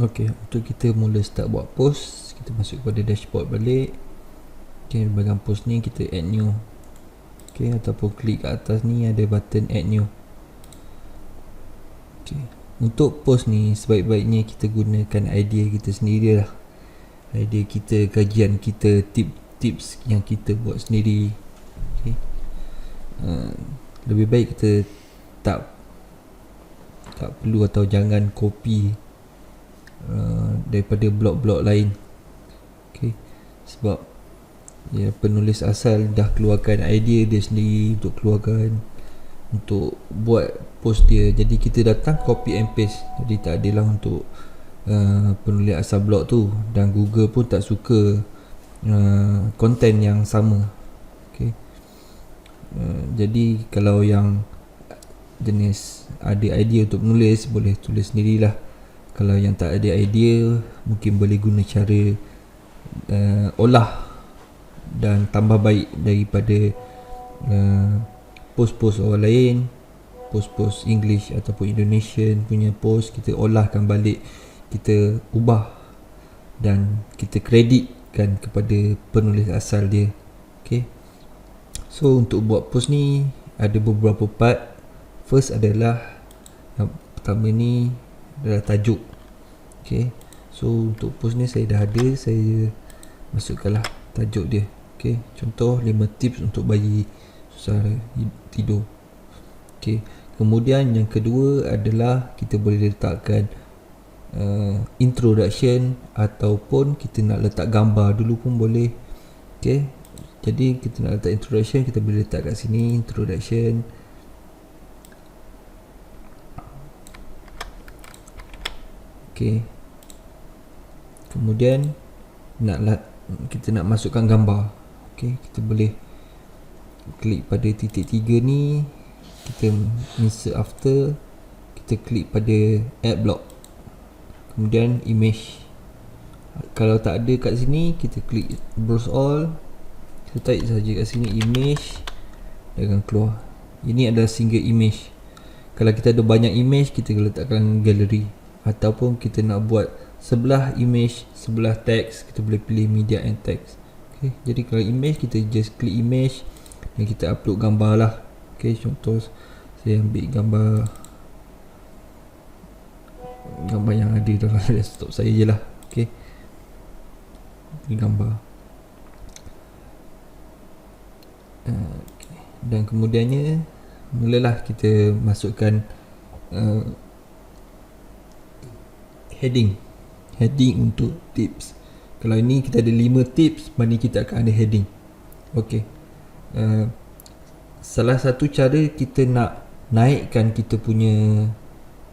Ok, untuk kita mula start buat post, kita masuk kepada dashboard balik. Ok, bahagian post ni kita add new. Ok, ataupun klik kat atas ni ada button add new. Ok, untuk post ni sebaik-baiknya kita gunakan idea kita sendiri lah. Idea kita, kajian kita, tips yang kita buat sendiri. Ok, lebih baik kita tak perlu atau jangan copy daripada blog-blog lain. Okay. Sebab penulis asal dah keluarkan idea dia sendiri untuk buat post dia. Jadi kita datang copy and paste. Jadi tak adalah untuk penulis asal blog tu. Dan Google pun tak suka content yang sama. Okay. Jadi kalau yang jenis ada idea untuk menulis, boleh tulis sendirilah. Kalau yang tak ada idea, mungkin boleh guna cara olah dan tambah baik daripada post-post orang lain, post-post English ataupun Indonesian punya post. Kita olahkan balik, kita ubah dan kita kreditkan kepada penulis asal dia. Okay. So untuk buat post ni ada beberapa part. First adalah yang pertama ni adalah tajuk. Okay. So untuk post ni saya dah ada, saya masukkanlah tajuk dia. Okay. Contoh 5 tips untuk bayi susah tidur. Okay. Kemudian yang kedua adalah kita boleh letakkan introduction ataupun kita nak letak gambar dulu pun boleh. Okay. Jadi kita nak letak introduction, kita boleh letak kat sini introduction. Okay. Kemudian kita nak masukkan gambar. Okay. Kita boleh klik pada titik 3 ni, kita insert after, kita klik pada add block, kemudian image. Kalau tak ada kat sini, kita klik browse all, kita type saja kat sini image, dia akan keluar. Ini adalah single image. Kalau kita ada banyak image, kita letakkan gallery. Ataupun kita nak buat sebelah image, sebelah text, kita boleh pilih media and text. Okay. Jadi kalau image, kita just klik image dan kita upload gambar lah. Okay. Contoh saya ambil gambar yang ada dalam desktop saya je lah. Okay. Ini gambar. Okay. Dan kemudiannya mulalah kita masukkan heading untuk tips. Kalau ini kita ada 5 tips, mana kita akan ada heading. Ok, salah satu cara kita nak naikkan kita punya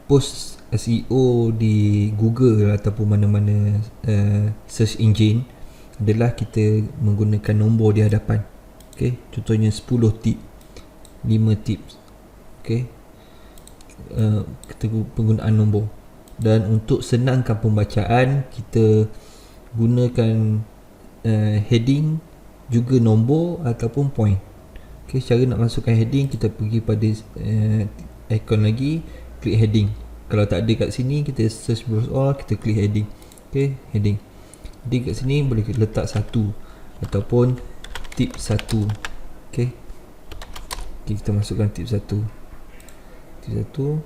post SEO di Google ataupun mana-mana search engine adalah kita menggunakan nombor di hadapan. Ok, contohnya 10 tip, 5 tips. Ok, kita penggunaan nombor. Dan untuk senangkan pembacaan, kita gunakan heading juga nombor ataupun point. Okay, cara nak masukkan heading, kita pergi pada icon lagi, klik heading. Kalau tak ada kat sini, kita search browse all, kita klik heading. Okay, heading. Jadi kat sini boleh kita letak 1 ataupun tip 1. Okay, kita masukkan tip 1. Tip 1,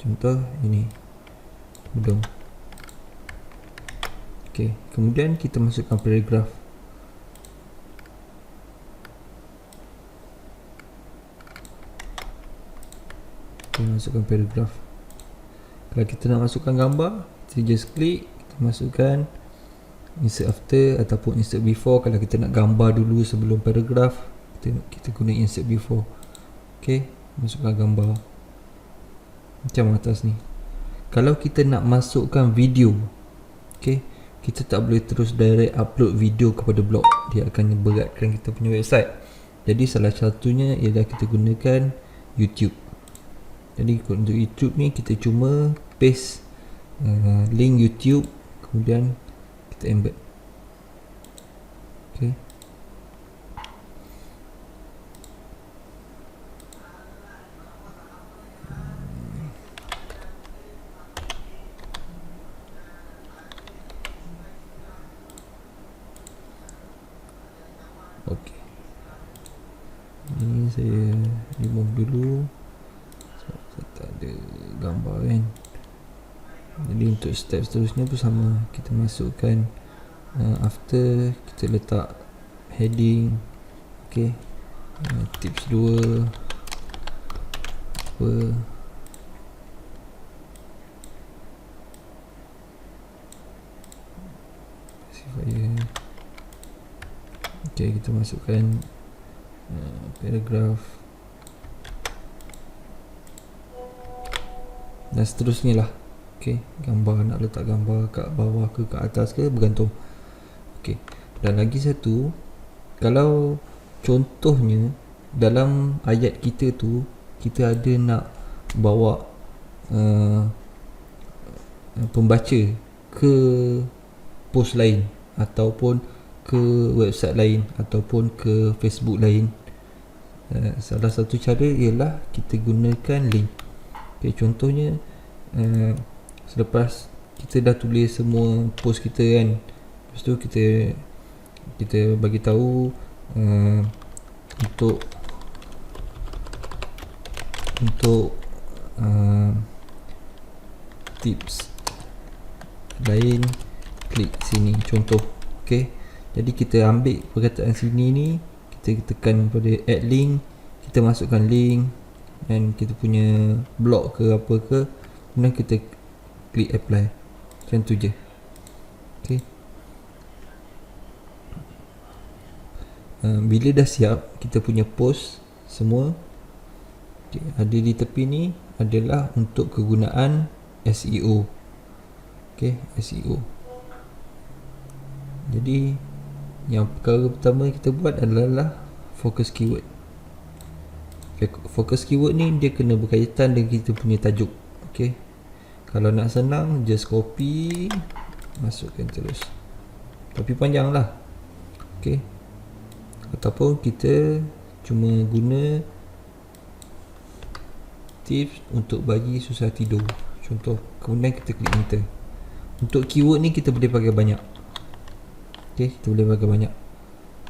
contoh ini hidung. Ok, kemudian kita masukkan paragraf. Kita masukkan paragraf. Kalau kita nak masukkan gambar, kita just klik, kita masukkan insert after ataupun insert before. Kalau kita nak gambar dulu sebelum paragraf, kita guna insert before. Ok, masukkan gambar macam atas ni. Kalau kita nak masukkan video, okay, kita tak boleh terus direct upload video kepada blog. Dia akan beratkan kita punya website. Jadi salah satunya ialah kita gunakan YouTube. Jadi untuk YouTube ni kita cuma paste link YouTube, kemudian kita embed. Okay. dulu sebab saya tak ada gambar kan. Jadi untuk step seterusnya pun sama, kita masukkan after, kita letak heading. Okay, tips 2 apa, classifier. Okay, kita masukkan paragraph dan seterusnya lah. Okay, gambar, nak letak gambar kat bawah ke kat atas ke, bergantung. Okay, dan lagi satu, kalau contohnya dalam ayat kita tu, kita ada nak bawa pembaca ke post lain, ataupun ke website lain, ataupun ke Facebook lain, salah satu cara ialah kita gunakan link. Okay, contohnya selepas kita dah tulis semua post kita kan, lepas tu kita bagi tahu untuk tips lain, klik sini contoh. Okay, jadi kita ambil perkataan sini ni, kita tekan pada add link, kita masukkan link dan kita punya blog ke apa ke, kemudian kita klik apply. Macam tu je. Okay, bila dah siap kita punya post semua, okay, ada di tepi ni adalah untuk kegunaan SEO. Okay, SEO. Jadi yang perkara pertama kita buat adalah focus keyword. Focus keyword ni dia kena berkaitan dengan kita punya tajuk. Okay, kalau nak senang, just copy, masukkan terus, tapi panjang lah. Okay, ataupun kita cuma guna tips untuk bagi susah tidur, contoh, kemudian kita klik enter. Untuk keyword ni kita boleh pakai banyak. Okay, kita boleh pakai banyak,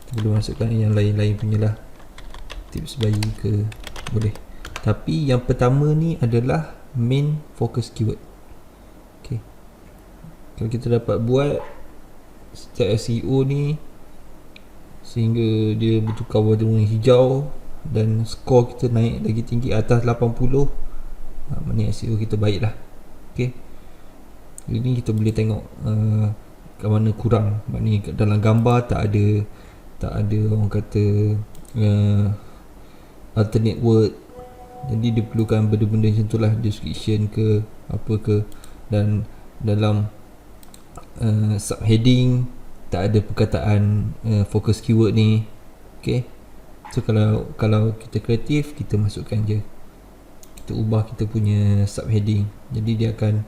kita boleh masukkan yang lain-lain punya lah, tips bayi ke, boleh. Tapi yang pertama ni adalah main focus keyword. Okay, kalau kita dapat buat setiap SEO ni sehingga dia bertukar warna hijau dan skor kita naik lagi tinggi atas 80, maknanya SEO kita baik lah. Okay, ini kita boleh tengok kat mana kurang, maknanya dalam gambar tak ada orang kata alternate word, jadi dia perlukan benda-benda macam tu lah, description ke apa ke, dan dalam subheading tak ada perkataan focus keyword ni. Okay, so kalau kita kreatif, kita masukkan je, kita ubah kita punya subheading, jadi dia akan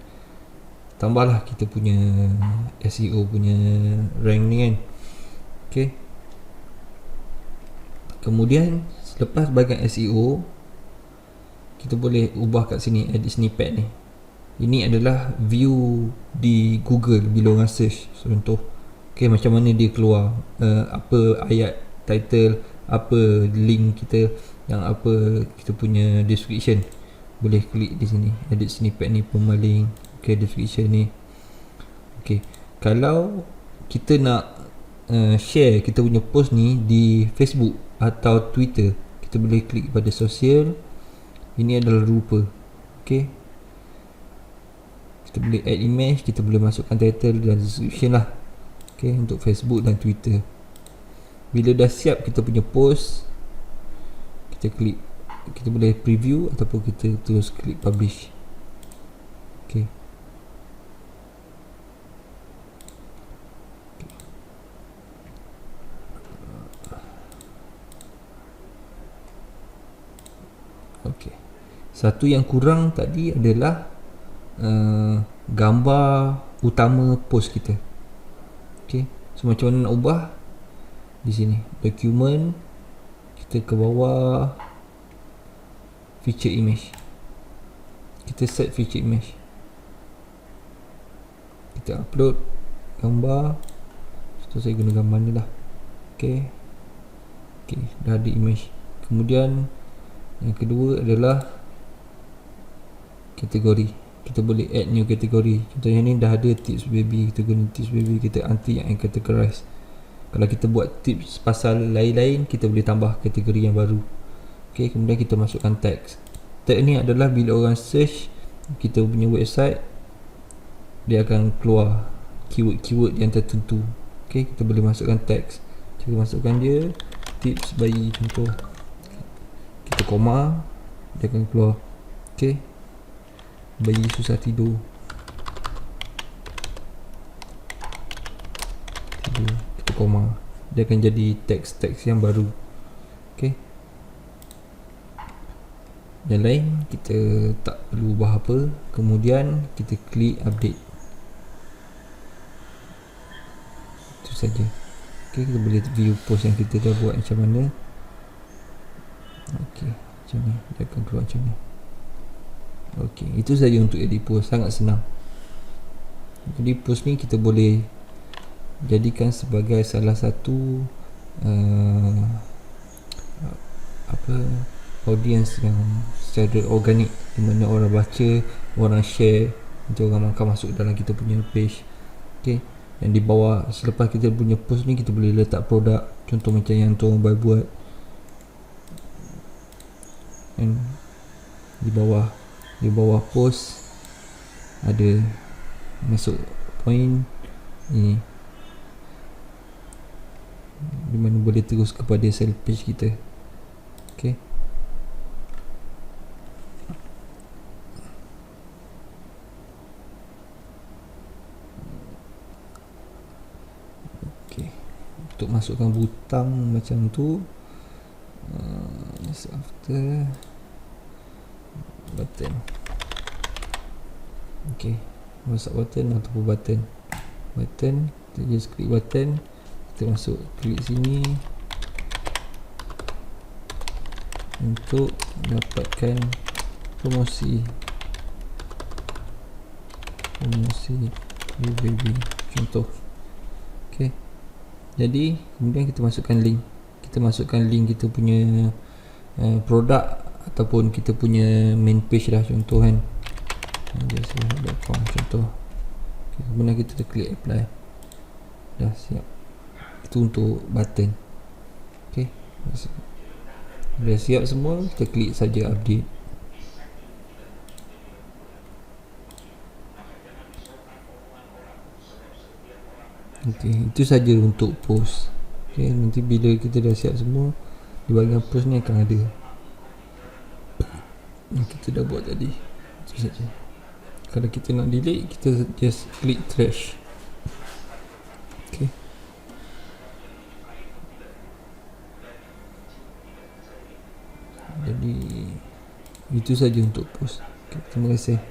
tambahlah kita punya SEO punya rank ni kan. Okay, kemudian selepas bahagian SEO, kita boleh ubah kat sini, edit snippet ni. Ini adalah view di Google bila orang search, contoh. Okay, macam mana dia keluar, apa ayat title, apa link kita, yang apa kita punya description. Boleh klik di sini, edit snippet ni, pemaling. Okay, description ni. Okay, kalau kita nak share kita punya post ni di Facebook atau Twitter, kita boleh klik pada sosial. Ini adalah rupa. Okay, kita boleh add image, kita boleh masukkan title dan description lah. Okay, untuk Facebook dan Twitter. Bila dah siap kita punya post, kita klik, kita boleh preview ataupun kita terus klik publish. Okay, okay. Satu yang kurang tadi adalah gambar utama post kita. Okay, so macam mana nak ubah? Di sini document, kita ke bawah feature image, kita set feature image, kita upload gambar. So saya guna gambar ni lah. Okay, dah ada image. Kemudian Yang kedua adalah kategori. Kita boleh add new kategori. Contohnya ni dah ada tips baby, kita guna tips baby, kita anti yang categorize. Kalau kita buat tips pasal lain-lain, kita boleh tambah kategori yang baru. Okay, kemudian kita masukkan tag. Tag ni adalah bila orang search kita punya website, dia akan keluar keyword-keyword yang tertentu. Okay, kita boleh masukkan tag. Kita masukkan dia tips bayi, contoh kita koma, dia akan keluar. Okay, bayi susah tidur, kita koma, dia akan jadi teks-teks yang baru. Okay, yang lain kita tak perlu ubah apa. Kemudian kita klik update, itu saja. Okay, kita boleh view post yang kita dah buat macam mana. Okay, macam ni dia akan keluar macam ni. Okay, itu saja untuk edit post, sangat senang. Jadi post ni kita boleh jadikan sebagai salah satu audience yang secara organik, di mana orang baca, orang share, nanti orang akan masuk dalam kita punya page. Okay, dan di bawah selepas kita punya post ni, kita boleh letak produk, contoh macam yang tu orang buat. Dan di bawah post ada masuk point ni, di mana boleh terus kepada sell page kita. Okay, untuk masukkan butang macam tu, after button. Okay, masuk button ataupun button, kita just klik button, kita masuk klik sini untuk dapatkan promosi baby, contoh. Okay, jadi kemudian kita masukkan link. Kita punya produk ataupun kita punya main page lah, contoh kan, jasah.com contoh. Okay, kemudian kita klik apply, dah siap. Itu untuk button. Okay, dah siap semua, kita klik saja update. Okay, itu saja untuk post. Okay, nanti bila kita dah siap semua, di bahagian post ni akan ada yang kita dah buat tadi. Itu saja. Kalau kita nak delete, kita just klik trash. Okay, jadi itu saja untuk post. Okay, terima kasih.